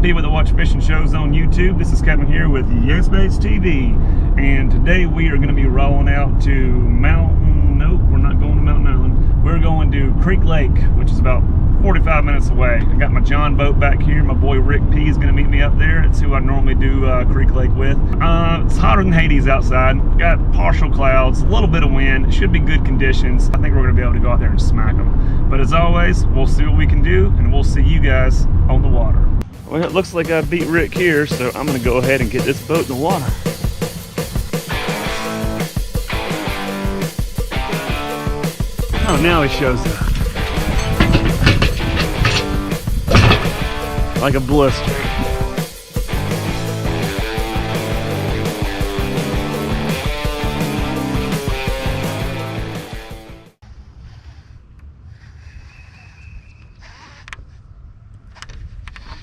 people that watch fishing shows on YouTube. This is Kevin here with Yes Baits TV, and today we are going to be rolling out to nope, we're not going to Mountain Island. We're going to Creek Lake, which is about 45 minutes away. I got my John boat back here. My boy Rick P is going to meet me up there. It's who I normally do Creek Lake with. It's hotter than Hades outside. Got partial clouds, a little bit of wind. It should be good conditions. I think we're going to be able to go out there and smack them. But as always, we'll see what we can do, and we'll see you guys on the water. Well, it looks like I beat Rick here, so I'm going to go ahead and get this boat in the water. Oh, now he shows up. Like a blister.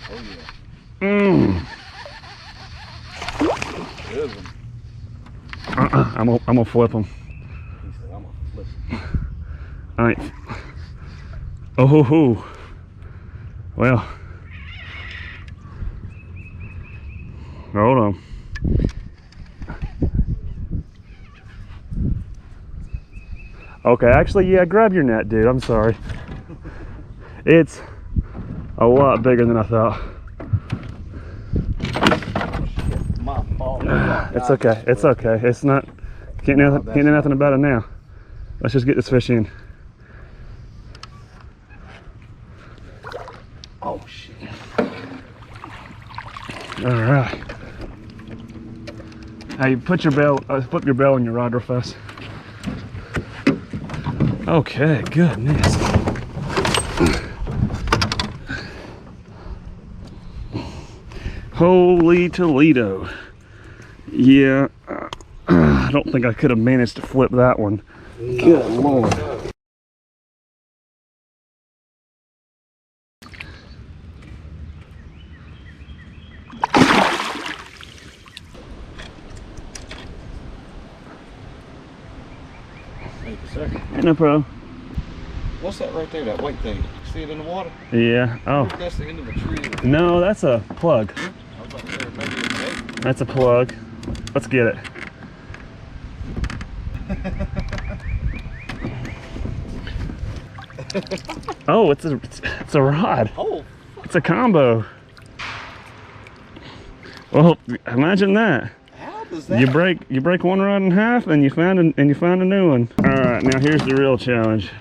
Oh yeah. Good one. I'm gonna flip him. He said, I'm gonna flip him. All right. Oh ho ho. Well. Hold on. Okay, actually, yeah, grab your net, dude. I'm sorry. It's a lot bigger than I thought. My fault. It's okay. It's okay. It's not. Can't do nothing about it now. Let's just get this fish in. Oh shit. All right. Now you put your bell, flip your bell in your rod real fast. Okay, goodness. Holy Toledo. Yeah, I don't think I could have managed to flip that one. Good Lord. Thank you, sir. Ain't no problem. What's that right there, that white thing? See it in the water? Yeah. Oh. That's the end of a tree. No, that's a plug. I was about to say, maybe it's bait. That's a plug. Let's get it. Oh, it's a rod. Oh. It's a combo. Well, imagine that. How does that? You break one rod in half, and you find a new one. All right, now here's the real challenge.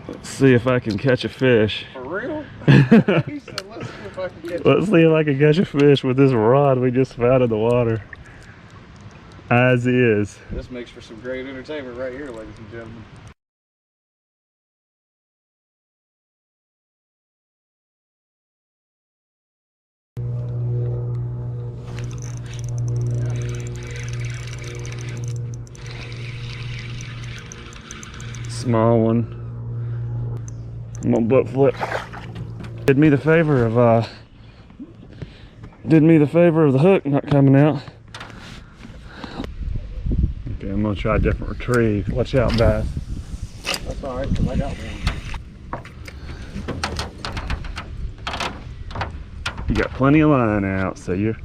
Let's see if I can catch a fish. For real? He said, let's see if I can get Let's see if I can catch a fish with this rod we just found in the water. As is. This makes for some great entertainment right here, ladies and gentlemen. Small one. I'm gonna butt flip. Did me the favor of the hook not coming out. Okay, I'm gonna try a different retrieve. Watch out, bass. That's alright, because I got one. You got plenty of line out, so you're.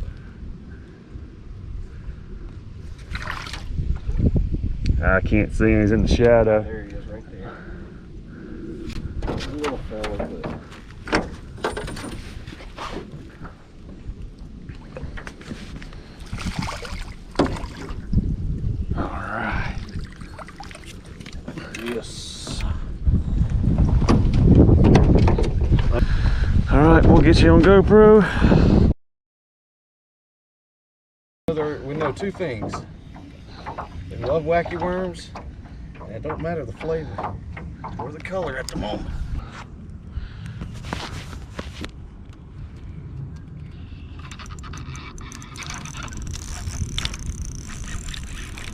I can't see him, he's in the shadow. There he is, right there. A little fella, but... Alright. Yes. Alright, we'll get you on GoPro. We know two things. They love wacky worms, and it don't matter the flavor or the color at the moment.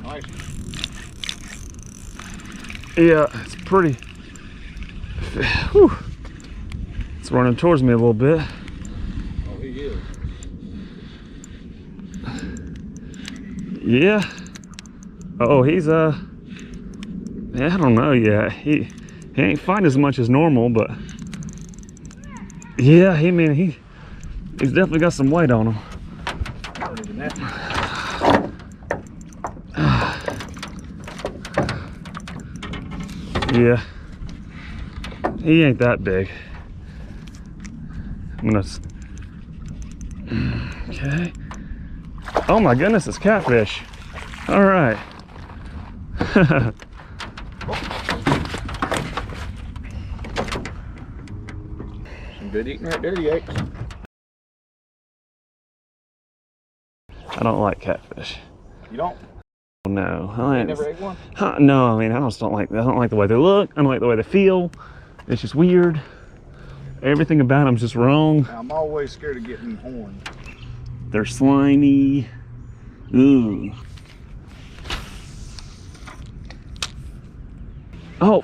Nice. Yeah, it's pretty. Whew. It's running towards me a little bit. Oh, he is. Yeah. Oh, he's yeah, I don't know yet. He ain't fighting as much as normal, but yeah, He's definitely got some weight on him. Yeah. He ain't that big. I'm gonna... Okay. Oh my goodness, it's catfish. All right. Some good eating right there, Yates. I don't like catfish. You don't? No. You never ate one? No, I mean, I just don't like. I don't like the way they look. I don't like the way they feel. It's just weird. Everything about them's just wrong. I'm always scared of getting horned. They're slimy. Ooh. Oh,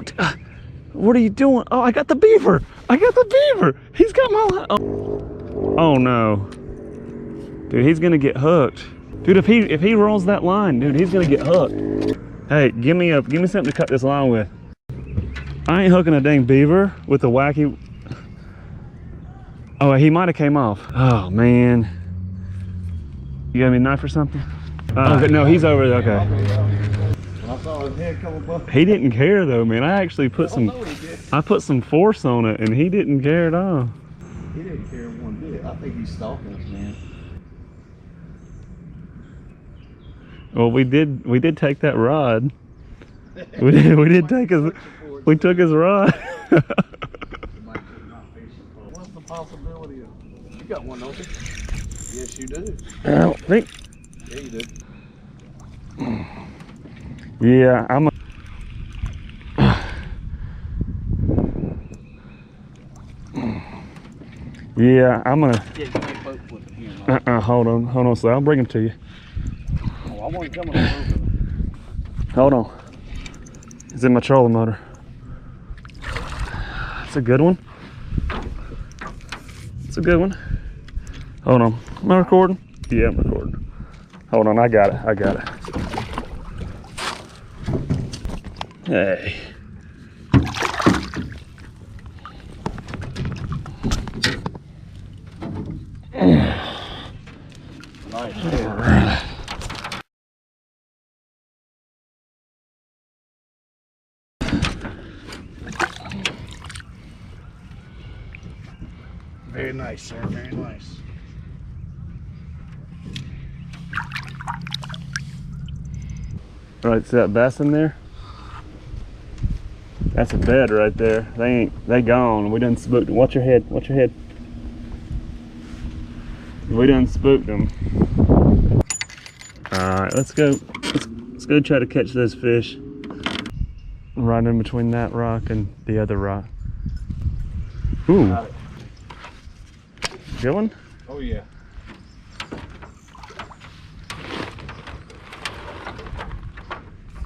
what are you doing? Oh, I got the beaver. I got the beaver. He's got my line. Oh no, dude, he's gonna get hooked. Dude, if he rolls that line, dude, he's gonna get hooked. Hey, give me something to cut this line with. I ain't hooking a dang beaver with the wacky. Oh, he might have came off. Oh man, you got me a knife or something? Okay, no, he's over there. Okay. I saw his head come above. He didn't care though, man. I actually put I put some force on it, and he didn't care at all. He didn't care one bit. I think he's stalking us, man. Well, we did take that rod. We did take his. We took his rod. What's the possibility of? You got one, don't you? Yes, you do. I don't think. Yeah, you do. Yeah, I'm. Yeah, I'm gonna. Yeah, you make both flipping here. Hold on, so I'll bring him to you. Oh, I want to come on over. Hold on. It's in my trolling motor. That's a good one. It's a good one. Hold on. Am I recording? Yeah, I'm recording. Hold on, I got it. Hey. Nice. All right. Very nice, sir. Very nice. All right, see that bass in there? That's a bed right there. They gone. We done spooked them. Watch your head. We done spooked them. All right, let's go. Let's go try to catch those fish. Right in between that rock and the other rock. Ooh. Got it. Good one? Oh, yeah.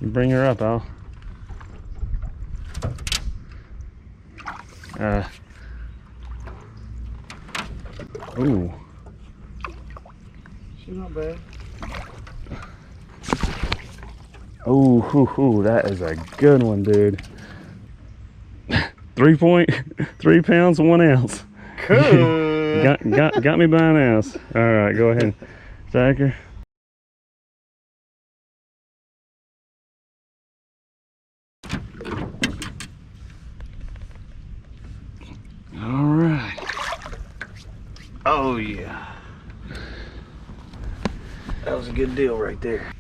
You bring her up, Al. Ooh. She's not bad. Ooh, that is a good one, dude. 3 pounds, 1 ounce. Cool. got me by an ounce. All right, go ahead, Stacker. All right. Oh, yeah. That was a good deal right there.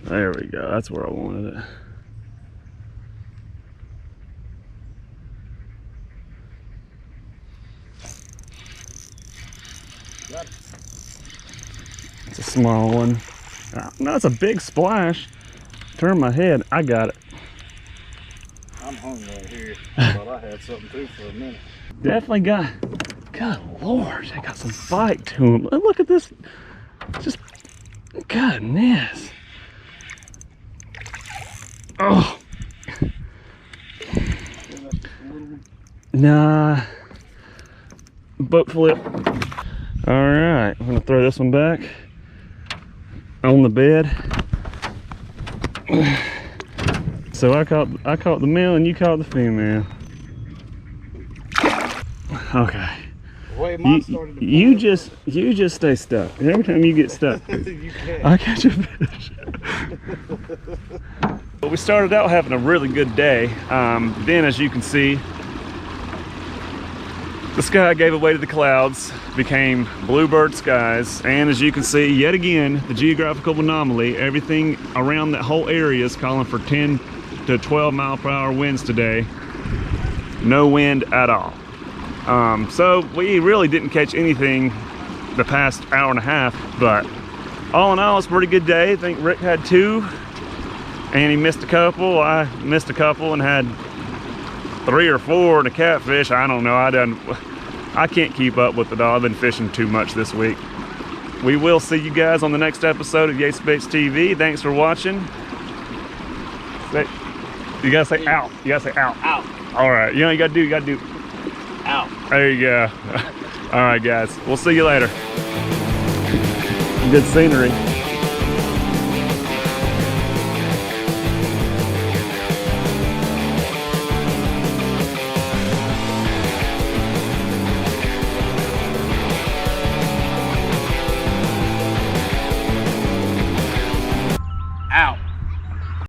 There we go. That's where I wanted it. Got it. It's a small one. No, it's a big splash. Turn my head. I got it. I'm hungry right here. I thought I had something too for a minute. Definitely got. Good Lord, they got some bite to them. Look at this. Just goodness. Oh. Nah. Boat flip. All right, I'm gonna throw this one back on the bed. So I caught the male and you caught the female. Okay. way mine started to you just stay stuck. Every time you get stuck, you can't. I catch a fish. But we started out having a really good day. Then, as you can see, the sky gave way to the clouds, became bluebird skies, and as you can see, yet again, the geographical anomaly, everything around that whole area is calling for 10 to 12 mile per hour winds today. No wind at all. So we really didn't catch anything the past hour and a half, but all in all, it's a pretty good day. I think Rick had 2, and he missed a couple. I missed a couple and had 3 or 4 in a catfish. I don't know. I can't keep up with it all. I've been fishing too much this week. We will see you guys on the next episode of Yates Baits TV. Thanks for watching. You gotta say out. You gotta say out. Out. All right. You know what you gotta do. Out. There you go. All right, guys. We'll see you later. Good scenery.